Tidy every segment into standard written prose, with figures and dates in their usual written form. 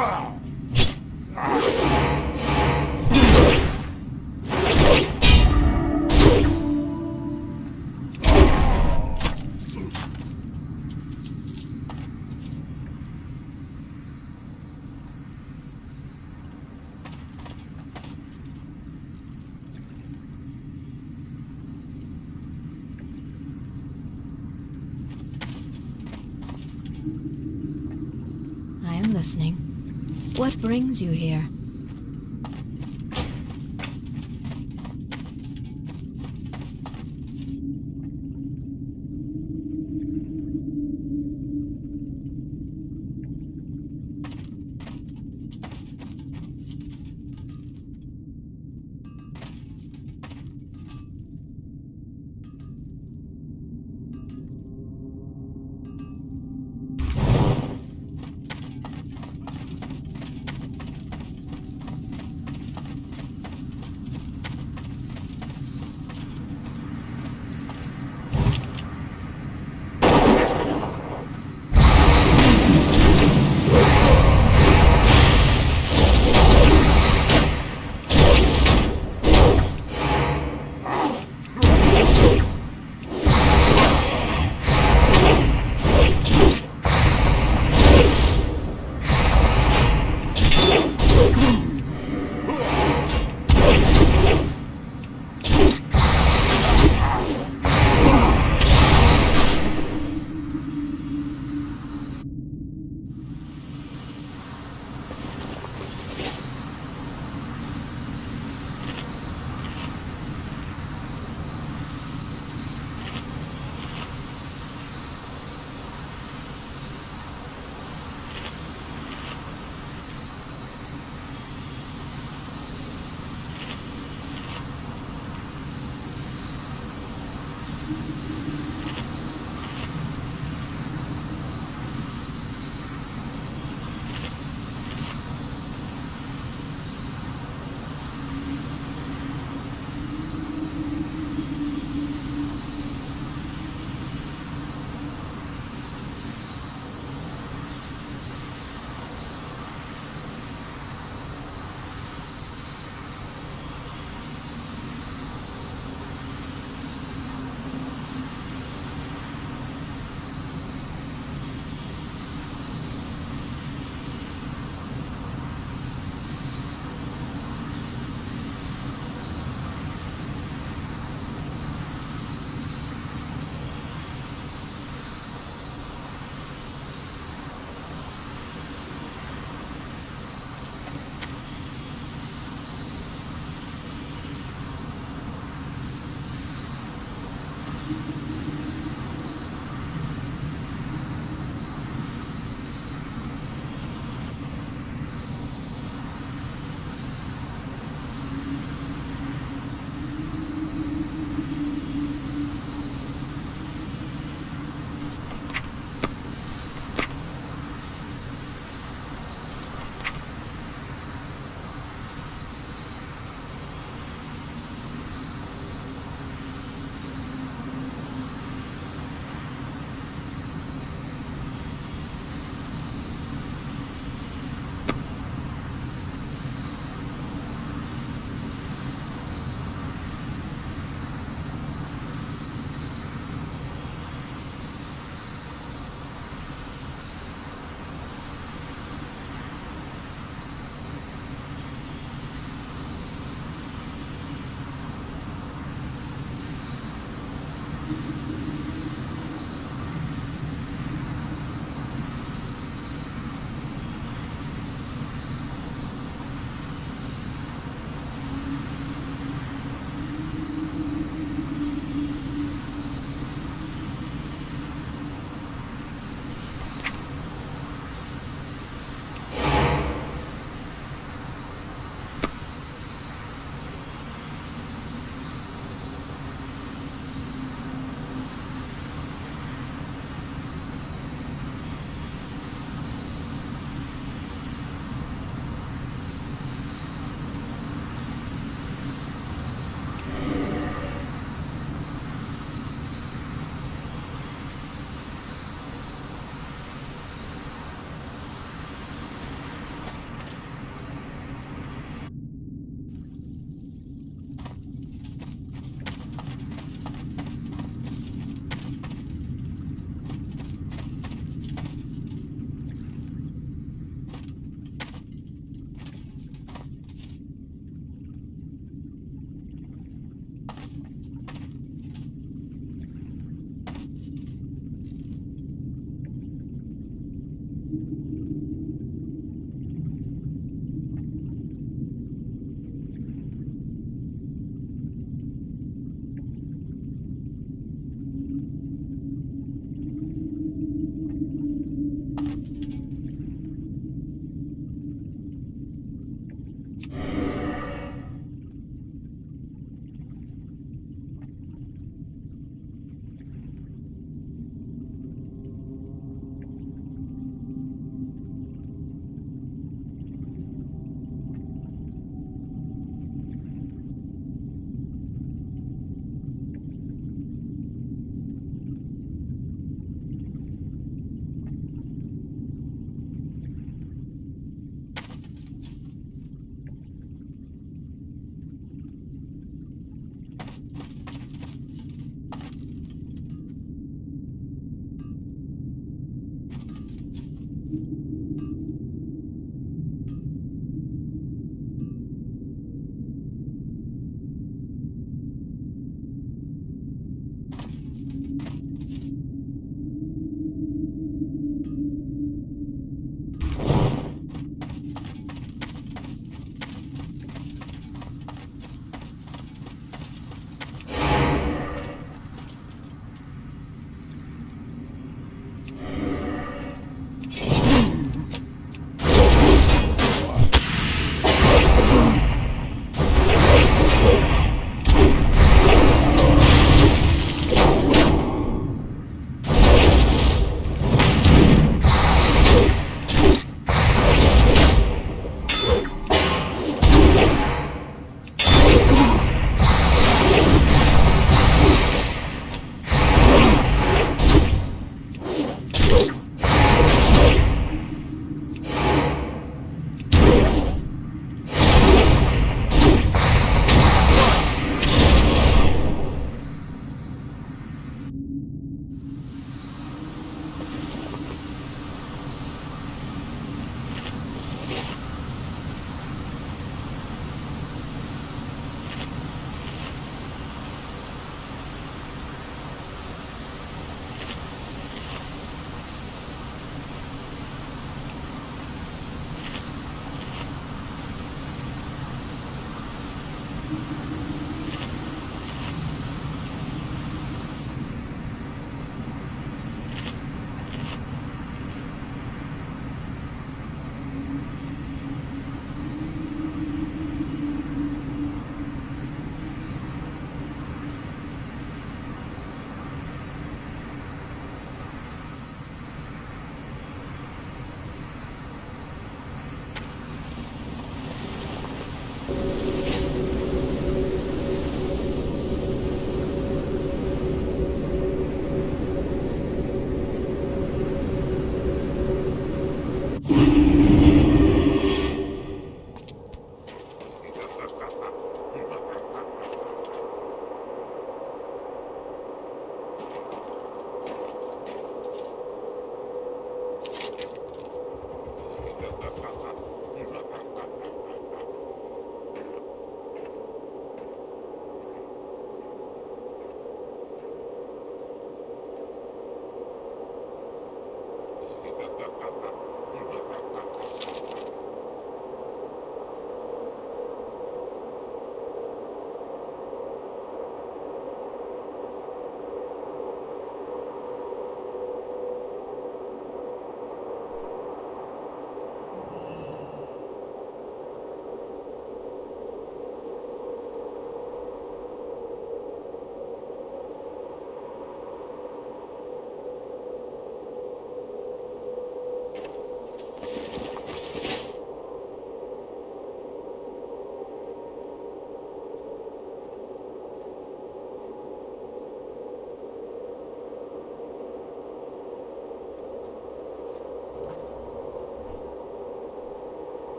I am listening. What brings you here?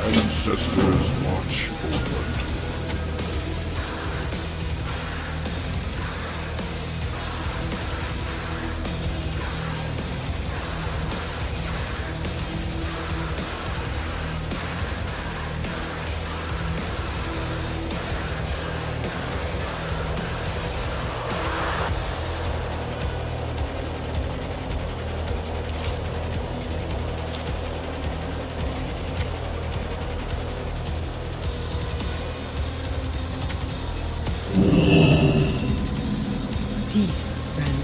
Ancestors watch over. Peace, friend.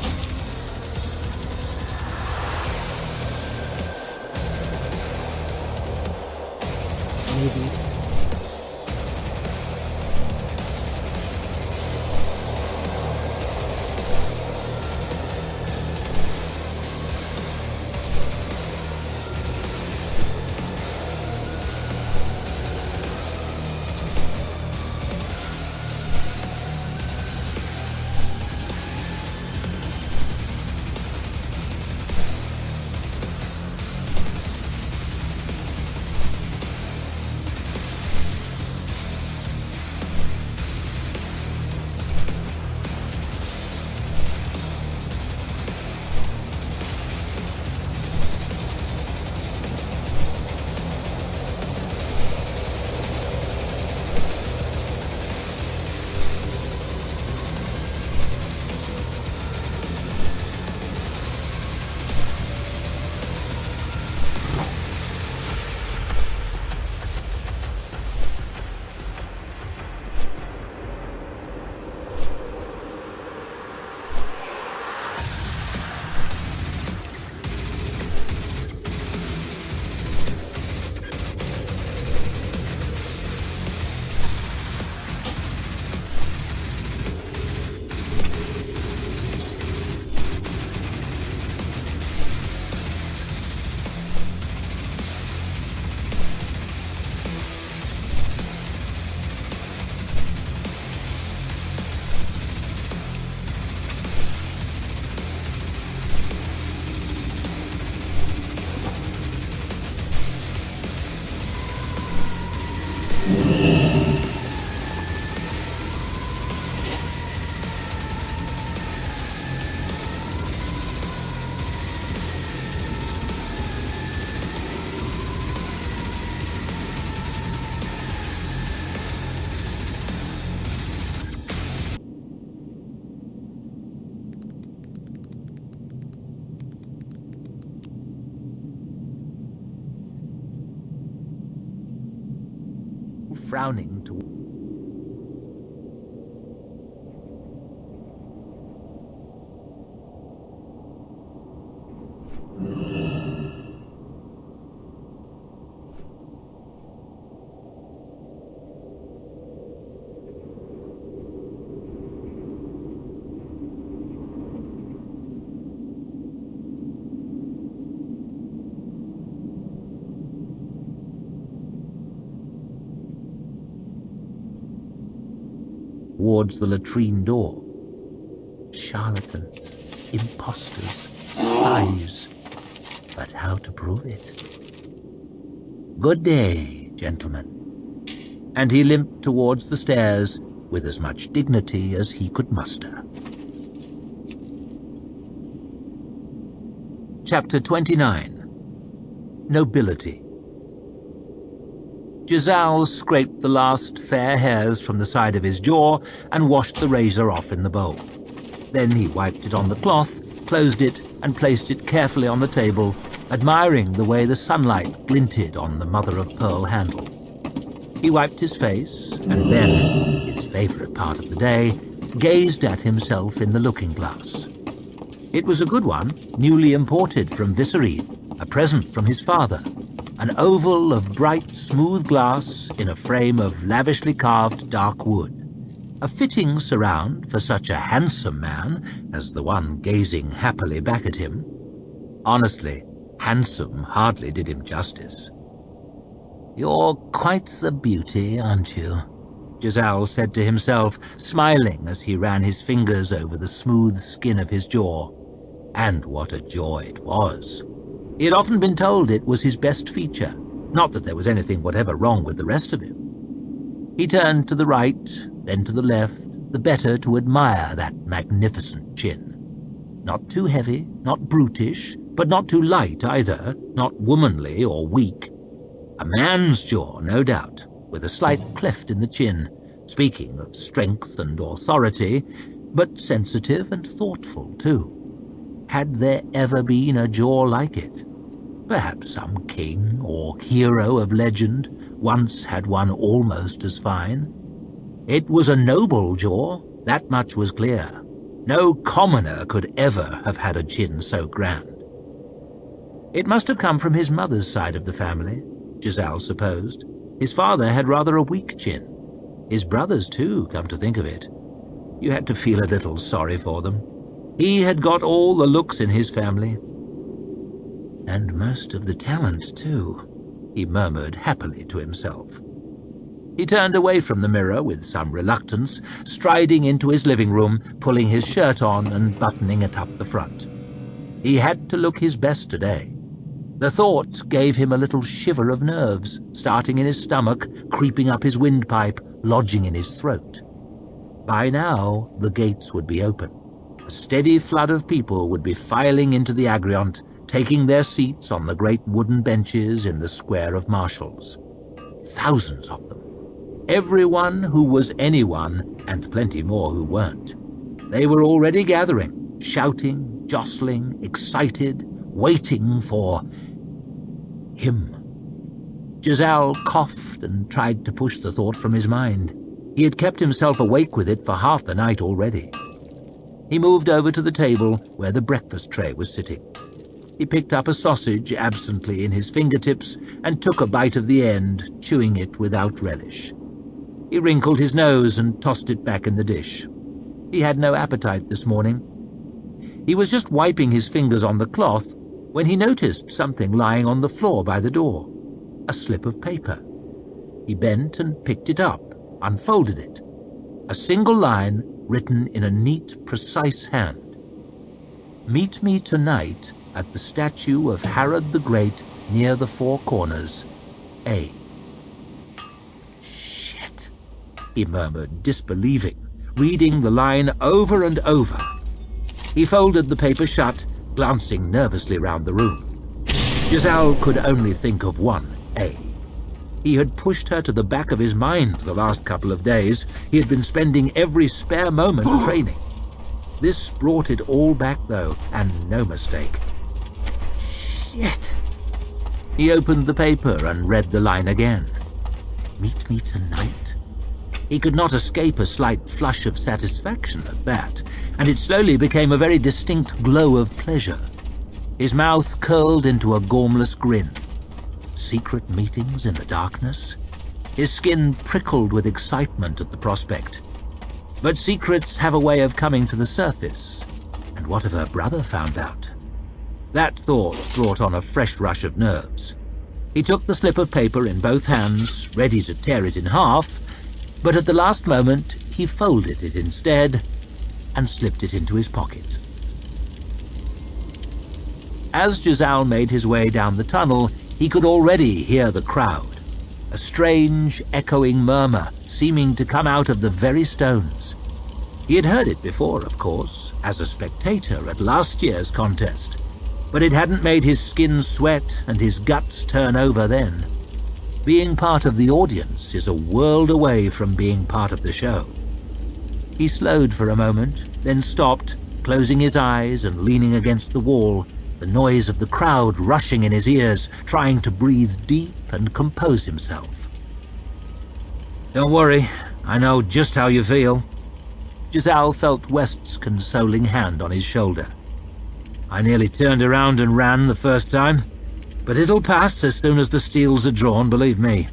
Maybe. Frowning to towards the latrine door. Charlatans, impostors, spies. But how to prove it? Good day, gentlemen. And he limped towards the stairs with as much dignity as he could muster. Chapter 29. Nobility. Giselle scraped the last fair hairs from the side of his jaw and washed the razor off in the bowl. Then he wiped it on the cloth, closed it, and placed it carefully on the table, admiring the way the sunlight glinted on the mother-of-pearl handle. He wiped his face, and then, his favourite part of the day, gazed at himself in the looking-glass. It was a good one, newly imported from Visserine, a present from his father. An oval of bright, smooth glass in a frame of lavishly carved dark wood. A fitting surround for such a handsome man as the one gazing happily back at him. Honestly, handsome hardly did him justice. "You're quite the beauty, aren't you?" Giselle said to himself, smiling as he ran his fingers over the smooth skin of his jaw. And what a jaw it was! He had often been told it was his best feature, Not that there was anything whatever wrong with the rest of him. He turned to the right, then to the left, the better to admire that magnificent chin. Not too heavy, not brutish, but not too light either, not womanly or weak. A man's jaw, no doubt, with a slight cleft in the chin, speaking of strength and authority, but sensitive and thoughtful too. Had there ever been a jaw like it? Perhaps some king or hero of legend once had one almost as fine. It was a noble jaw, that much was clear. No commoner could ever have had a chin so grand. It must have come from his mother's side of the family, Giselle supposed. His father had rather a weak chin. His brothers, too, come to think of it. You had to feel a little sorry for them. He had got all the looks in his family. And most of the talent, too, he murmured happily to himself. He turned away from the mirror with some reluctance, striding into his living room, pulling his shirt on and buttoning it up the front. He had to look his best today. The thought gave him a little shiver of nerves, starting in his stomach, creeping up his windpipe, lodging in his throat. By now, the gates would be open. A steady flood of people would be filing into the Agriont, taking their seats on the great wooden benches in the square of marshals. Thousands of them. Everyone who was anyone, and plenty more who weren't. They were already gathering, shouting, jostling, excited, waiting for him. Giselle coughed and tried to push the thought from his mind. He had kept himself awake with it for half the night already. He moved over to the table where the breakfast tray was sitting. He picked up a sausage absently in his fingertips and took a bite of the end, chewing it without relish. He wrinkled his nose and tossed it back in the dish. He had no appetite this morning. He was just wiping his fingers on the cloth when he noticed something lying on the floor by the door, a slip of paper. He bent and picked it up, unfolded it. A single line written in a neat, precise hand. "Meet me tonight at the statue of Herod the Great near the Four Corners. A." "Shit," he murmured, disbelieving, reading the line over and over. He folded the paper shut, glancing nervously round the room. Giselle could only think of one A. He had pushed her to the back of his mind the last couple of days. He had been spending every spare moment training. This brought it all back, though, and no mistake. Shit. He opened the paper and read the line again. "Meet me tonight?" He could not escape a slight flush of satisfaction at that, and it slowly became a very distinct glow of pleasure. His mouth curled into a gormless grin. Secret meetings in the darkness? His skin prickled with excitement at the prospect. But secrets have a way of coming to the surface. And what if her brother found out? That thought brought on a fresh rush of nerves. He took the slip of paper in both hands, ready to tear it in half, but at the last moment he folded it instead and slipped it into his pocket. As Giselle made his way down the tunnel, he could already hear the crowd, a strange, echoing murmur seeming to come out of the very stones. He had heard it before, of course, as a spectator at last year's contest, but it hadn't made his skin sweat and his guts turn over then. Being part of the audience is a world away from being part of the show. He slowed for a moment, then stopped, closing his eyes and leaning against the wall, the noise of the crowd rushing in his ears, trying to breathe deep and compose himself. "Don't worry, I know just how you feel." Giselle felt West's consoling hand on his shoulder. "I nearly turned around and ran the first time, but it'll pass as soon as the steels are drawn, believe me."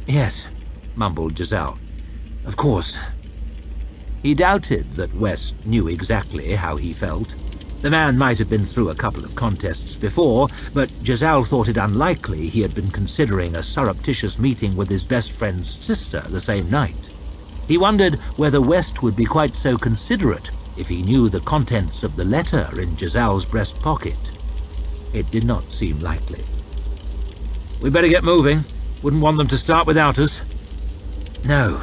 "Yes," mumbled Giselle. "Of course." He doubted that West knew exactly how he felt. The man might have been through a couple of contests before, but Giselle thought it unlikely he had been considering a surreptitious meeting with his best friend's sister the same night. He wondered whether West would be quite so considerate if he knew the contents of the letter in Giselle's breast pocket. It did not seem likely. We better get moving. Wouldn't want them to start without us. No.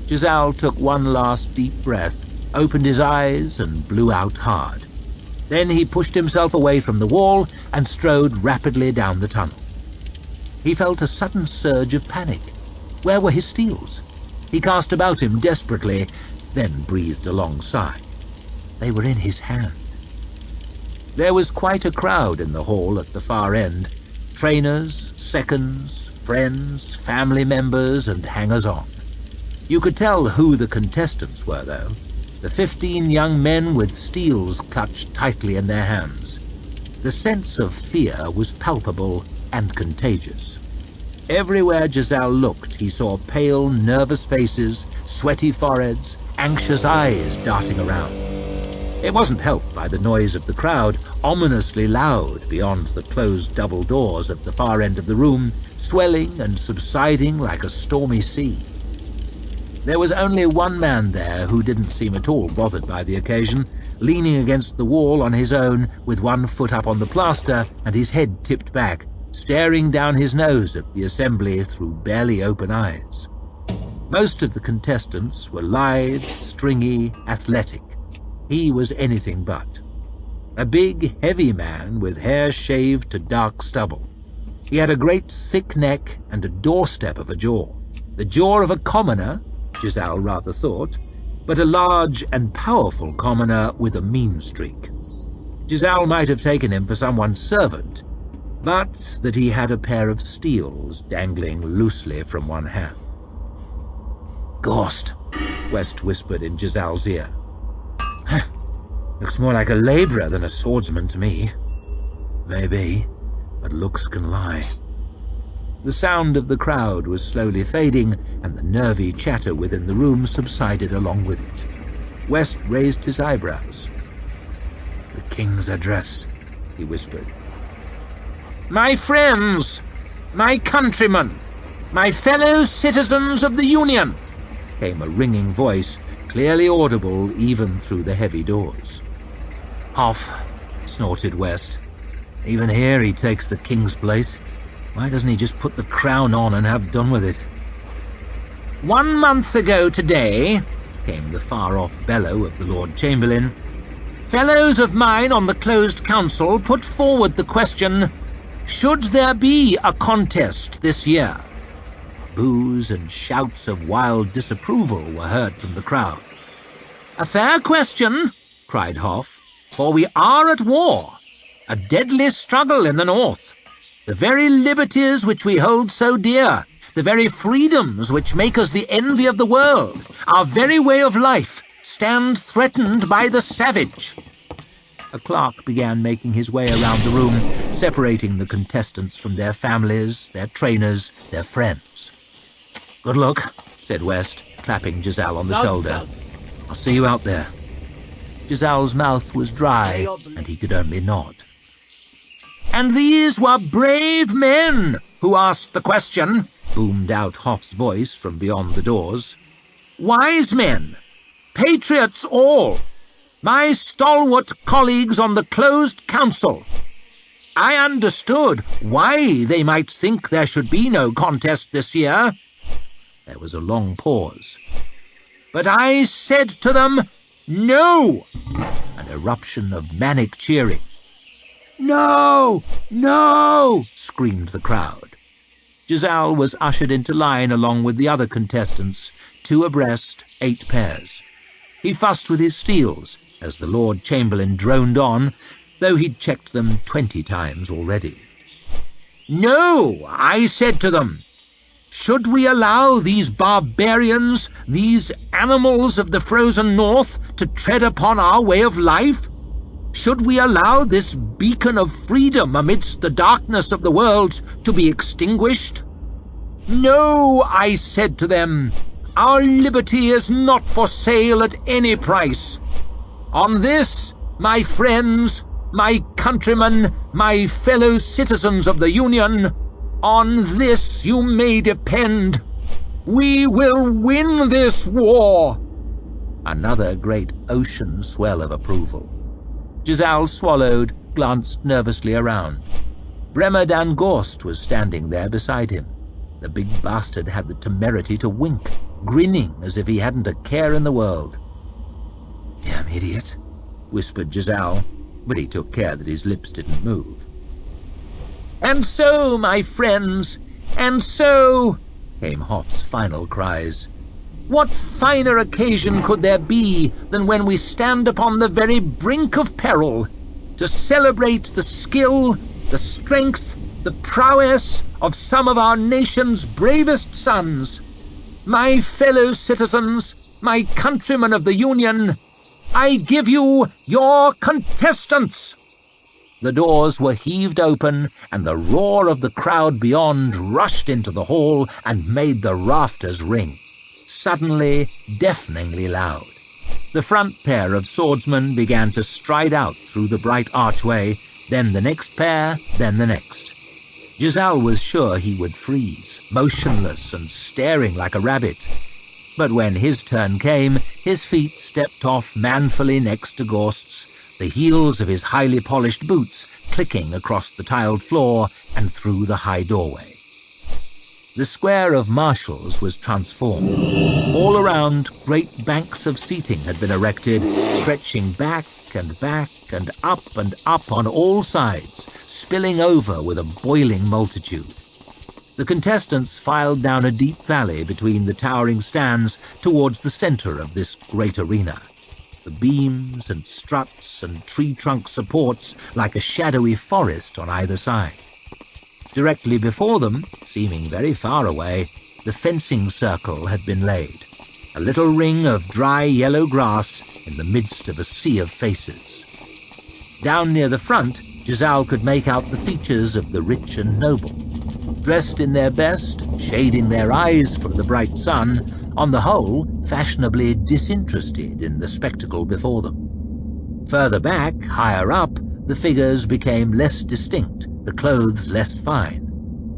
Giselle took one last deep breath, opened his eyes, and blew out hard. Then he pushed himself away from the wall and strode rapidly down the tunnel. He felt a sudden surge of panic. Where were his steels? He cast about him desperately, then breathed a long sigh. They were in his hand. There was quite a crowd in the hall at the far end. Trainers, seconds, friends, family members, and hangers-on. You could tell who the contestants were, though. The 15 young men with steels clutched tightly in their hands. The sense of fear was palpable and contagious. Everywhere Giselle looked, he saw pale, nervous faces, sweaty foreheads, anxious eyes darting around. It wasn't helped by the noise of the crowd, ominously loud beyond the closed double doors at the far end of the room, swelling and subsiding like a stormy sea. There was only one man there who didn't seem at all bothered by the occasion, leaning against the wall on his own, with one foot up on the plaster and his head tipped back, staring down his nose at the assembly through barely open eyes. Most of the contestants were lithe, stringy, athletic. He was anything but. A big, heavy man with hair shaved to dark stubble. He had a great thick neck and a doorstep of a jaw. The jaw of a commoner, Giselle rather thought, but a large and powerful commoner with a mean streak. Giselle might have taken him for someone's servant, but that he had a pair of steels dangling loosely from one hand. "Ghost," West whispered in Giselle's ear. "Looks more like a labourer than a swordsman to me." "Maybe, but looks can lie." The sound of the crowd was slowly fading, and the nervy chatter within the room subsided along with it. West raised his eyebrows. "The king's address," he whispered. "My friends, my countrymen, my fellow citizens of the Union," came a ringing voice, clearly audible even through the heavy doors. "Off," snorted West. "Even here he takes the king's place. Why doesn't he just put the crown on and have done with it?" "1 month ago today," came the far-off bellow of the Lord Chamberlain, "fellows of mine on the closed council put forward the question, should there be a contest this year?" Boos and shouts of wild disapproval were heard from the crowd. "A fair question," cried Hoff, "for we are at war, a deadly struggle in the north. The very liberties which we hold so dear, the very freedoms which make us the envy of the world, our very way of life, stand threatened by the savage." A clerk began making his way around the room, separating the contestants from their families, their trainers, their friends. "Good luck," said West, clapping Giselle on the shoulder. "I'll see you out there." Giselle's mouth was dry, and he could only nod. "And these were brave men who asked the question," boomed out Hoff's voice from beyond the doors. "Wise men, patriots all, my stalwart colleagues on the closed council. I understood why they might think there should be no contest this year." There was a long pause. "But I said to them, no!" An eruption of manic cheering. "No! No!" screamed the crowd. Giselle was ushered into line along with the other contestants, 2 abreast, 8 pairs. He fussed with his steels as the Lord Chamberlain droned on, though he'd checked them 20 times already. "No!" I said to them. "Should we allow these barbarians, these animals of the frozen north, to tread upon our way of life? Should we allow this beacon of freedom amidst the darkness of the world to be extinguished? No, I said to them, our liberty is not for sale at any price. On this, my friends, my countrymen, my fellow citizens of the Union, on this you may depend. We will win this war." Another great ocean swell of approval. Giselle swallowed, glanced nervously around. Bremer Dan Gorst was standing there beside him. The big bastard had the temerity to wink, grinning as if he hadn't a care in the world. "Damn idiot," whispered Giselle, but he took care that his lips didn't move. "And so, my friends, and so," came Hoff's final cries. "What finer occasion could there be than when we stand upon the very brink of peril, to celebrate the skill, the strength, the prowess of some of our nation's bravest sons? My fellow citizens, my countrymen of the Union, I give you your contestants!" The doors were heaved open, and the roar of the crowd beyond rushed into the hall and made the rafters ring, suddenly deafeningly loud. The front pair of swordsmen began to stride out through the bright archway, then the next pair, then the next. Giselle was sure he would freeze, motionless and staring like a rabbit. But when his turn came, his feet stepped off manfully next to Gorst's, the heels of his highly polished boots clicking across the tiled floor and through the high doorway. The square of marshals was transformed. All around, great banks of seating had been erected, stretching back and up on all sides, spilling over with a boiling multitude. The contestants filed down a deep valley between the towering stands towards the center of this great arena. The beams and struts and tree-trunk supports like a shadowy forest on either side. Directly before them, seeming very far away, the fencing circle had been laid, a little ring of dry yellow grass in the midst of a sea of faces. Down near the front, Giselle could make out the features of the rich and noble. Dressed in their best, shading their eyes from the bright sun, on the whole, fashionably disinterested in the spectacle before them. Further back, higher up, the figures became less distinct, the clothes less fine.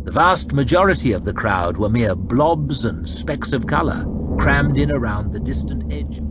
The vast majority of the crowd were mere blobs and specks of colour, crammed in around the distant edge.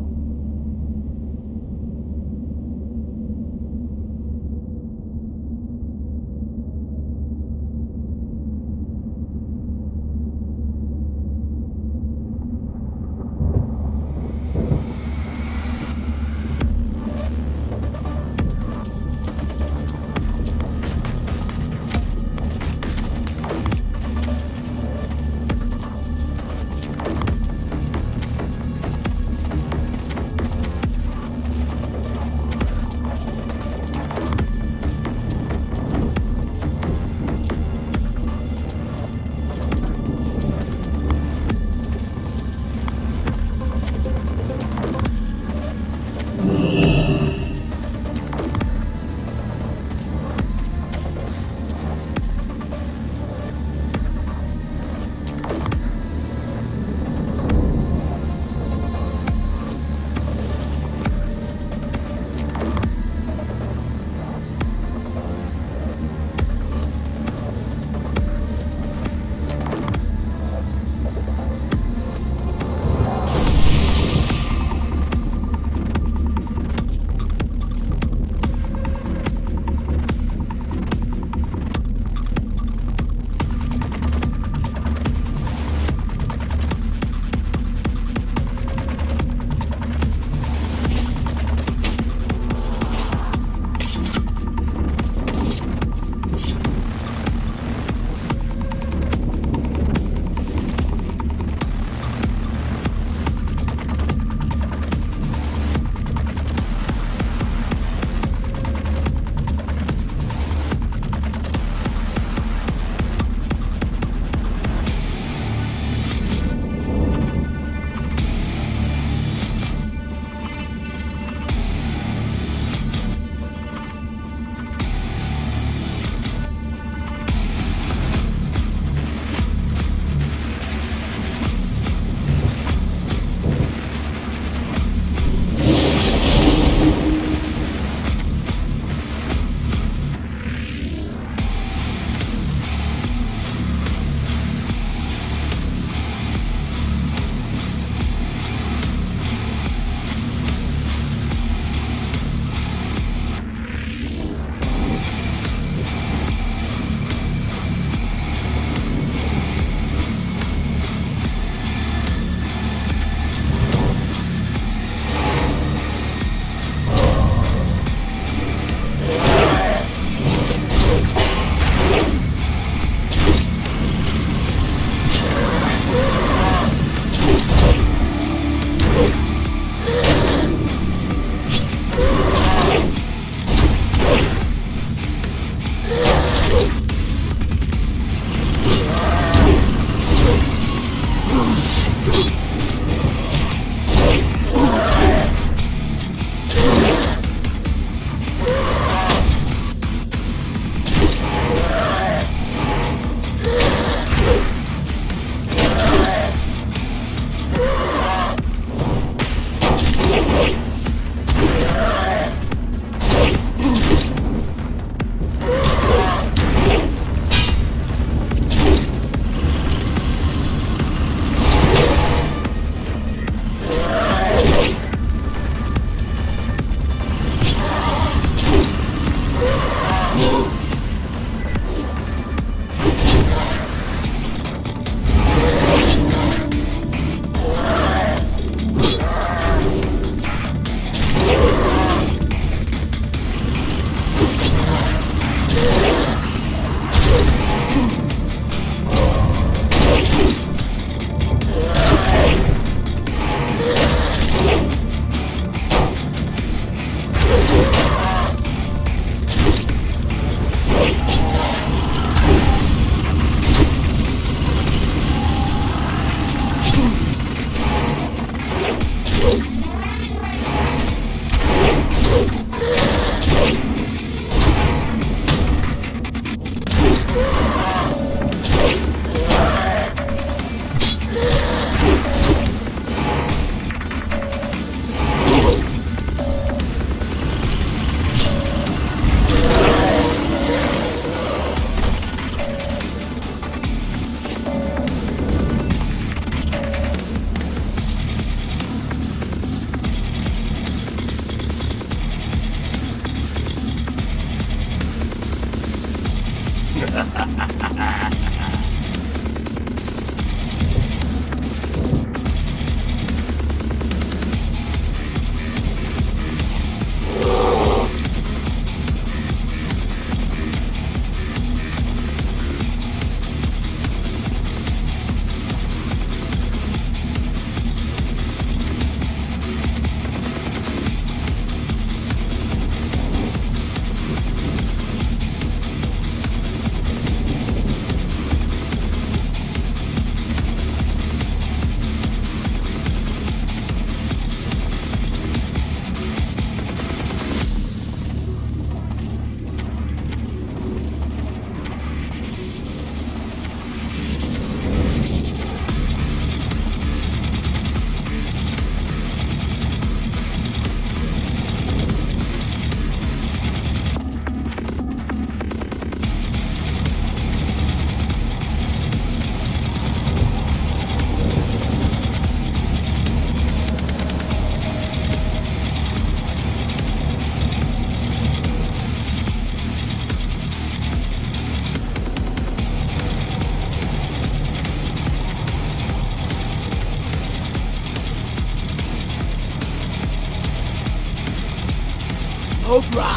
cobra!